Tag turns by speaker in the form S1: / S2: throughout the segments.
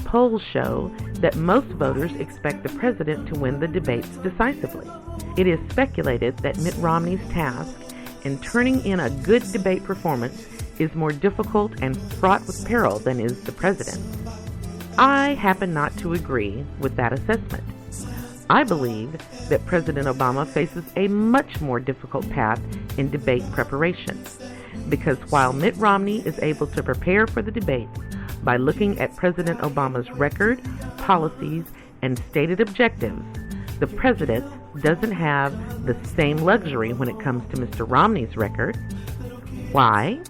S1: polls show that most voters expect the president to win the debates decisively. It is speculated that Mitt Romney's task in turning in a good debate performance is more difficult and fraught with peril than is the president. I happen not to agree with that assessment. I believe that President Obama faces a much more difficult path in debate preparation, because while Mitt Romney is able to prepare for the debates by looking at President Obama's record, policies, and stated objectives, the president doesn't have the same luxury when it comes to Mr. Romney's record. Why?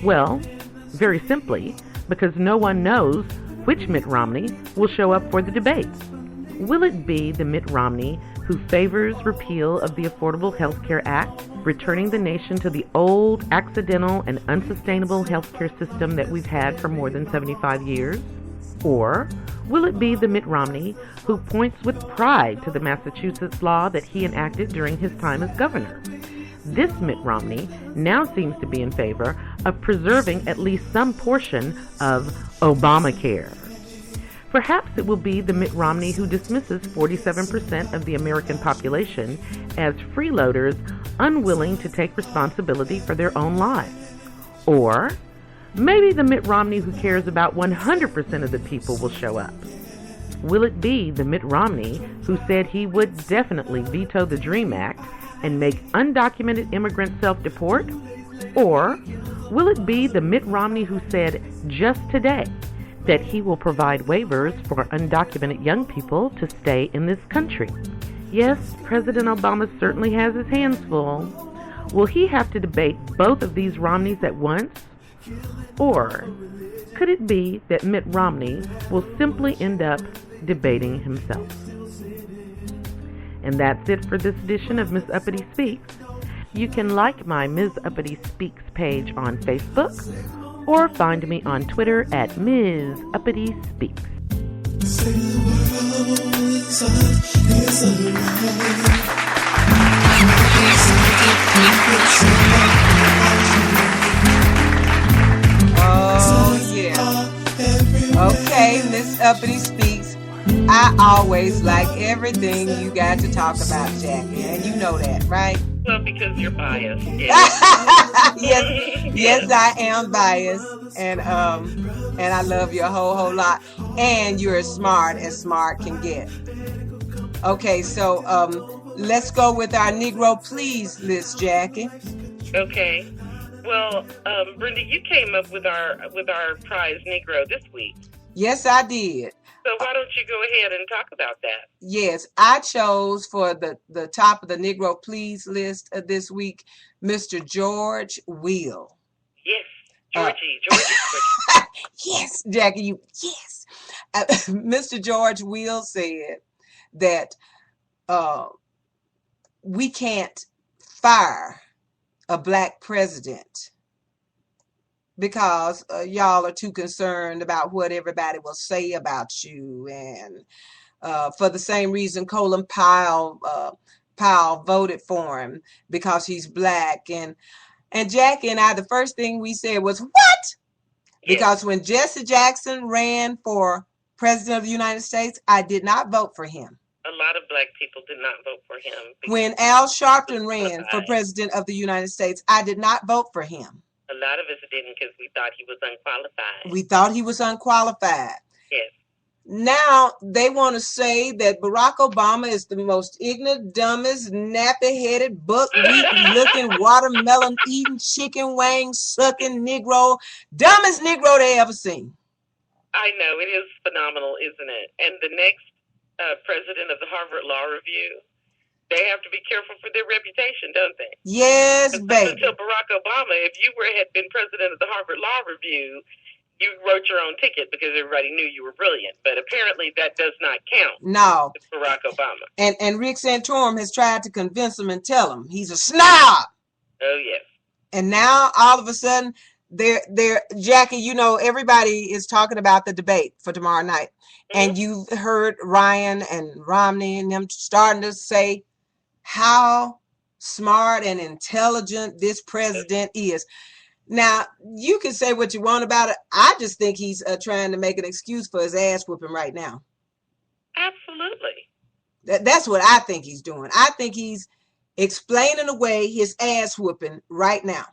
S1: Well, very simply, because no one knows which Mitt Romney will show up for the debates. Will it be the Mitt Romney who favors repeal of the Affordable Health Care Act, returning the nation to the old, accidental, and unsustainable health care system that we've had for more than 75 years? Or will it be the Mitt Romney who points with pride to the Massachusetts law that he enacted during his time as governor? This Mitt Romney now seems to be in favor of preserving at least some portion of Obamacare. Perhaps it will be the Mitt Romney who dismisses 47% of the American population as freeloaders unwilling to take responsibility for their own lives. Or maybe the Mitt Romney who cares about 100% of the people will show up. Will it be the Mitt Romney who said he would definitely veto the DREAM Act and make undocumented immigrants self-deport? Or will it be the Mitt Romney who said just today that he will provide waivers for undocumented young people to stay in this country? Yes, President Obama certainly has his hands full. Will he have to debate both of these Romneys at once? Or could it be that Mitt Romney will simply end up debating himself? And that's it for this edition of Ms. Uppity Speaks. You can like my Ms. Uppity Speaks page on Facebook, or find me on Twitter at Ms. Uppity Speaks.
S2: Oh, yeah. Okay, Ms. Uppity Speaks. I always like everything you got to talk about, Jackie, and you know that, right?
S1: Well, because you're biased.
S2: Yes, I am biased, and I love you a whole lot, and you're as smart can get. Okay, so let's go with our Negro Please list, Jackie.
S1: Okay. Well, Brenda, you came up with our prize Negro this week.
S2: Yes, I did.
S1: So why don't you go ahead and talk about that?
S2: Yes, I chose for the top of the Negro Please list this week, Mr. George Will.
S1: Yes, Georgie.
S2: Yes, Jackie, yes. Mr. George Will said that we can't fire a black president because y'all are too concerned about what everybody will say about you. And for the same reason Colin Powell voted for him, because he's black. And Jackie and I, the first thing we said was, what? Because when Jesse Jackson ran for president of the United States, I did not vote for him.
S1: A lot of black people did not vote for him.
S2: When Al Sharpton ran for president of the United States, I did not vote for him.
S1: A lot of us didn't, because we thought he was unqualified.
S2: We thought he was unqualified.
S1: Yes.
S2: Now they want to say that Barack Obama is the most ignorant, dumbest, nappy-headed, buck-looking, watermelon-eating, chicken wing-sucking Negro, dumbest Negro they ever seen.
S1: I know, it is phenomenal, isn't it? And the next president of the Harvard Law Review, they have to be careful for their reputation, don't they?
S2: Yes, baby.
S1: Until Barack Obama, if you had been president of the Harvard Law Review, you wrote your own ticket because everybody knew you were brilliant. But apparently that does not count.
S2: No.
S1: With Barack Obama.
S2: And Rick Santorum has tried to convince him and tell him he's a snob.
S1: Oh, yes.
S2: And now all of a sudden, they're Jackie, you know, everybody is talking about the debate for tomorrow night. Mm-hmm. And you've heard Ryan and Romney and them starting to say how smart and intelligent this president is. Now, you can say what you want about it. I just think he's trying to make an excuse for his ass whooping right now.
S3: Absolutely.
S2: That's what I think he's doing. I think he's explaining away his ass whooping right now.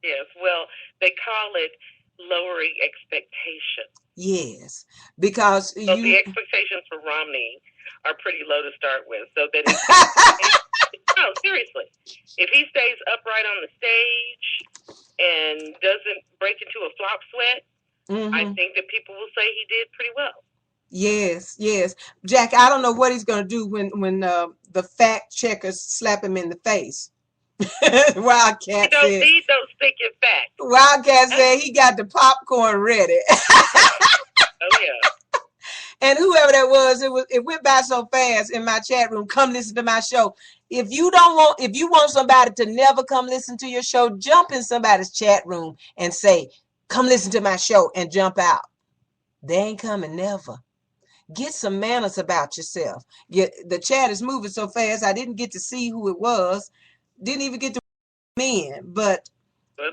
S3: Yes, well, they call it lowering expectations.
S2: Yes, because
S3: But the expectations for Romney are pretty low to start with. So that no, seriously, if he stays upright on the stage and doesn't break into a flop sweat, I think that people will say he did pretty well.
S2: Yes, yes. Jack, I don't know what he's going to do when the fact checkers slap him in the face. Wildcat
S3: don't
S2: said,
S3: need those stinking facts.
S2: Wildcat said he got the popcorn ready.
S3: Oh, yeah.
S2: And whoever that was, it went by so fast in my chat room. Come listen to my show. If you want somebody to never come listen to your show, jump in somebody's chat room and say, come listen to my show, and jump out. They ain't coming never. Get some manners about yourself. The chat is moving so fast, I didn't get to see who it was. Didn't even get to in. But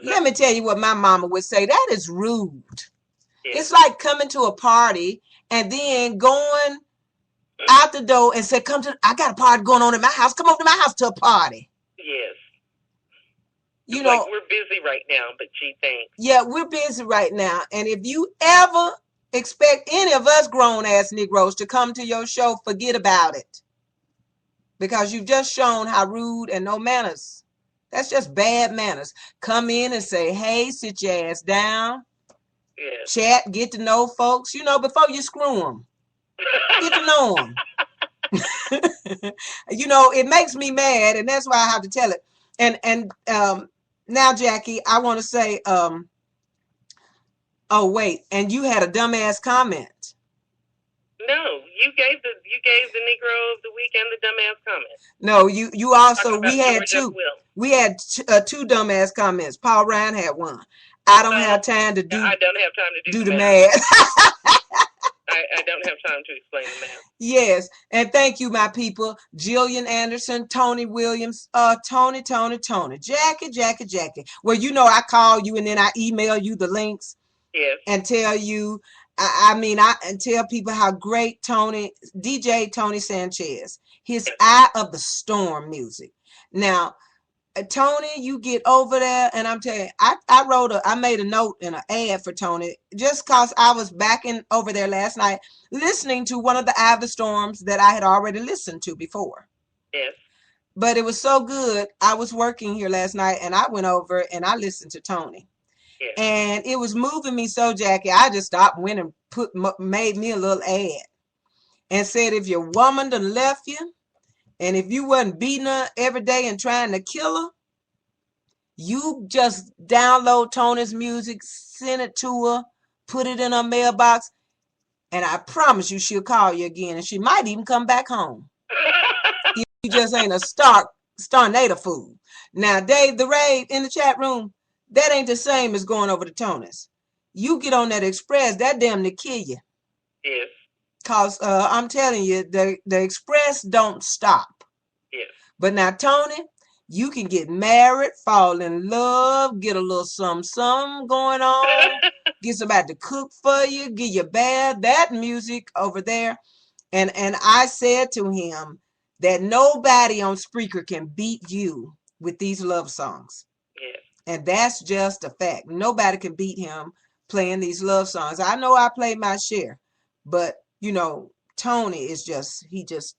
S2: let me tell you what my mama would say. That is rude. Yeah. It's like coming to a party and then going out the door and say, I got a party going on in my house. Come over to my house to a party.
S3: Yes.
S2: You know,
S3: like we're busy right now, but gee, thanks.
S2: Yeah, we're busy right now. And if you ever expect any of us grown-ass Negroes to come to your show, forget about it. Because you've just shown how rude and no manners. That's just bad manners. Come in and say, hey, sit your ass down. Yes. Chat, get to know folks, before you screw them. Get to know them. It makes me mad, and that's why I have to tell it. And now, Jackie, I want to say, oh, wait, and you had a dumbass comment.
S3: No, you gave the Negro of the week and the dumbass comment.
S2: No, you also, we had two. We had two dumbass comments. Paul Ryan had one. I don't have time to do.
S3: I don't have time to
S2: do the math.
S3: I don't have time to explain the math.
S2: Yes, and thank you, my people. Jillian Anderson, Tony Williams, Tony, Jackie. Well, I call you and then I email you the links.
S3: Yes.
S2: And tell you, and tell people how great DJ Tony Sanchez, his Eye of the Storm music. Now, Tony, you get over there, and I'm telling you, I made a note in an ad for Tony just because I was back over there last night listening to one of the Eye of the Storms that I had already listened to before.
S3: Yes.
S2: But it was so good. I was working here last night, and I went over and I listened to Tony.
S3: Yes.
S2: And it was moving me so, Jackie, I just stopped, went and made me a little ad and said, if your woman done left you, and if you wasn't beating her every day and trying to kill her, you just download Tony's music, send it to her, put it in her mailbox, and I promise you she'll call you again, and she might even come back home. You just ain't a tornado fool. Now, Dave the Rave in the chat room, that ain't the same as going over to Tony's. You get on that express, that damn near kill you.
S3: Yes.
S2: Because I'm telling you, the express don't stop.
S3: Yes.
S2: But now, Tony, you can get married, fall in love, get a little something going on, get somebody to cook for you, get you bad, that music over there. And I said to him that nobody on Spreaker can beat you with these love songs.
S3: Yes.
S2: And that's just a fact. Nobody can beat him playing these love songs. I know I play my share, but Tony is just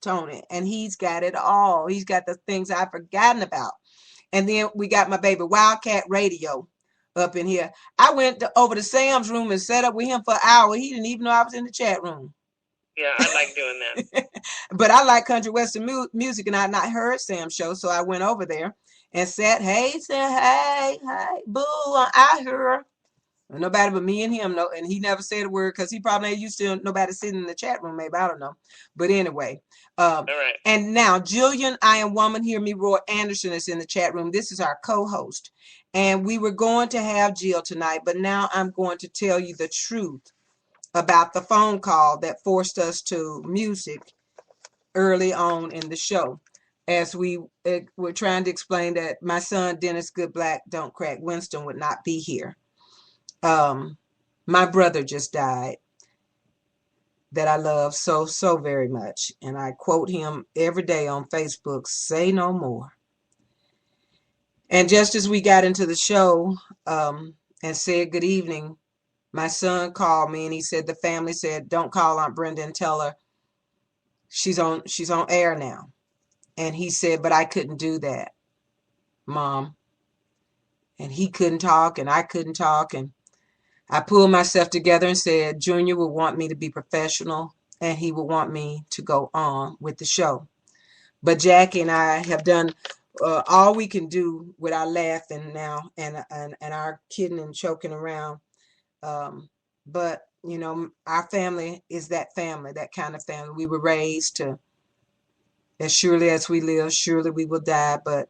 S2: Tony, and he's got it all. He's got the things I've forgotten about. And then we got my baby Wildcat Radio up in here. I went over to Sam's room and sat up with him for an hour. He didn't even know I was in the chat room.
S3: Yeah, I like doing that.
S2: But I like country western music, and I had not heard Sam's show, so I went over there and said, hey, boo, I heard. Nobody but me and him, and he never said a word because he probably ain't used to nobody sitting in the chat room, maybe, I don't know. But anyway,
S3: all right.
S2: And now Jillian, I Am Woman, Hear Me Roar Anderson is in the chat room. This is our co-host, and we were going to have Jill tonight, but now I'm going to tell you the truth about the phone call that forced us to music early on in the show. as we were trying to explain that my son, Dennis Good Black, Don't Crack Winston, would not be here. My brother just died that I love so, so very much. And I quote him every day on Facebook, "Say no more." And just as we got into the show and said good evening, my son called me and he said the family said, "Don't call Aunt Brenda and tell her she's on air now." And he said, "But I couldn't do that, Mom." And he couldn't talk and I couldn't talk. And I pulled myself together and said, Junior would want me to be professional and he would want me to go on with the show. But Jackie and I have done all we can do with our laughing now and our kidding and choking around. But, you know, our family is that family, that kind of family. We were raised to, as surely as we live, surely we will die. But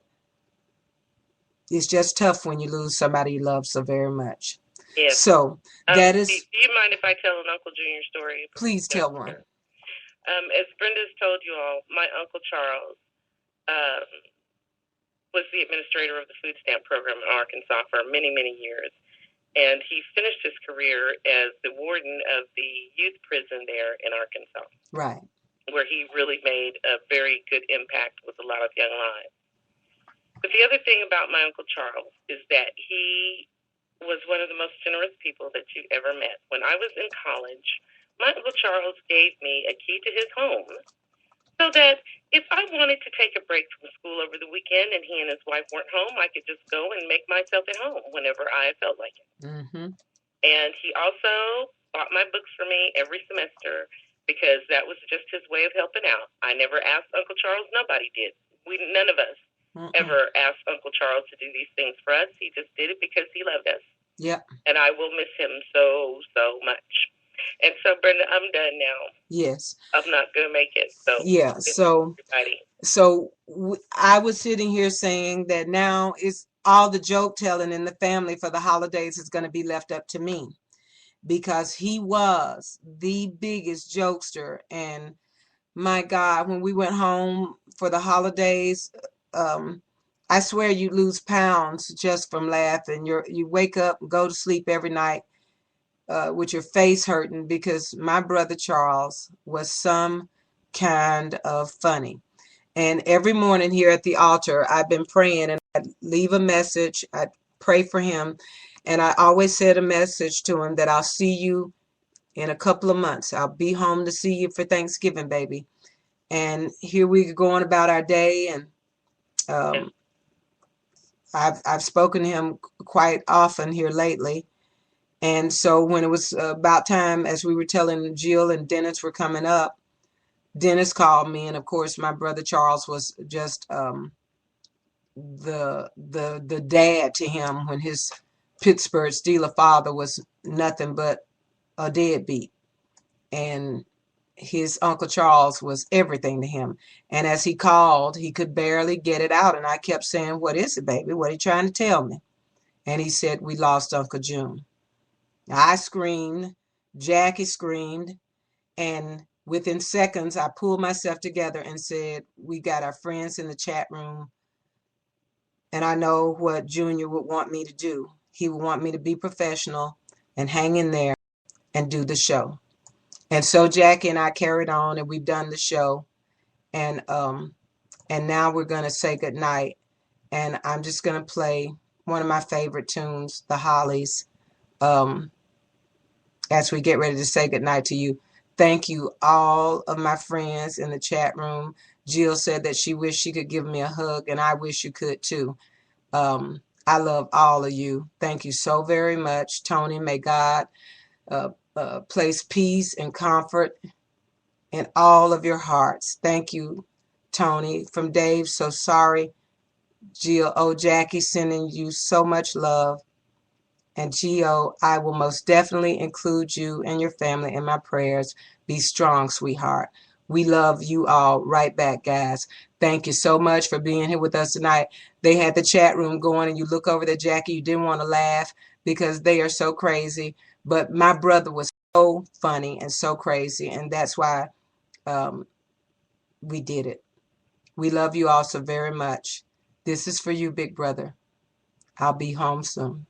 S2: it's just tough when you lose somebody you love so very much.
S3: Yes.
S2: So that is.
S3: Do you mind if I tell an Uncle Junior story?
S2: Please tell one.
S3: As Brenda's told you all, my Uncle Charles was the administrator of the food stamp program in Arkansas for many, many years. And he finished his career as the warden of the youth prison there in Arkansas.
S2: Right.
S3: Where he really made a very good impact with a lot of young lives. But the other thing about my Uncle Charles is that he was one of the most generous people that you ever met. When I was in college, my Uncle Charles gave me a key to his home so that if I wanted to take a break from school over the weekend and he and his wife weren't home, I could just go and make myself at home whenever I felt like it.
S2: Mm-hmm.
S3: And he also bought my books for me every semester because that was just his way of helping out. I never asked Uncle Charles. Nobody did. None of us ever asked Uncle Charles to do these things for us. He just did it because he loved us.
S2: Yep.
S3: And I will miss him so, so much. And so, Brenda, I'm done now.
S2: Yes.
S3: I'm not going to make it. So
S2: yeah. I was sitting here saying that now it's all the joke telling in the family for the holidays is going to be left up to me, because he was the biggest jokester. And my God, when we went home for the holidays, I swear you lose pounds just from laughing. You wake up and go to sleep every night with your face hurting, because my brother Charles was some kind of funny. And every morning here at the altar, I've been praying, and I'd leave a message. I'd pray for him. And I always said a message to him that I'll see you in a couple of months. I'll be home to see you for Thanksgiving, baby. And here we go on about our day. And I've spoken to him quite often here lately. And so when it was about time, as we were telling Jill and Dennis were coming up, Dennis called me. And of course, my brother Charles was just the dad to him, when his Pittsburgh Steeler father was nothing but a deadbeat. And his Uncle Charles was everything to him. And as he called, he could barely get it out. And I kept saying, "What is it, baby? What are you trying to tell me?" And he said, "We lost Uncle June." I screamed, Jackie screamed, and within seconds, I pulled myself together and said, "We got our friends in the chat room, and I know what Junior would want me to do. He would want me to be professional and hang in there and do the show." And so Jackie and I carried on, and we've done the show, and now we're going to say goodnight. And I'm just going to play one of my favorite tunes, The Hollies, as we get ready to say goodnight to you. Thank you, all of my friends in the chat room. Jill said that she wished she could give me a hug, and I wish you could too. I love all of you. Thank you so very much. Tony, may God place peace and comfort in all of your hearts. Thank you, Tony. From Dave, so sorry. Jill, oh, Jackie, sending you so much love. And Gio, I will most definitely include you and your family in my prayers. Be strong, sweetheart. We love you all right back, guys. Thank you so much for being here with us tonight. They had the chat room going, and you look over there, Jackie, you didn't want to laugh because they are so crazy. But my brother was so funny and so crazy, and that's why we did it. We love you all so very much. This is for you, big brother. I'll be home soon.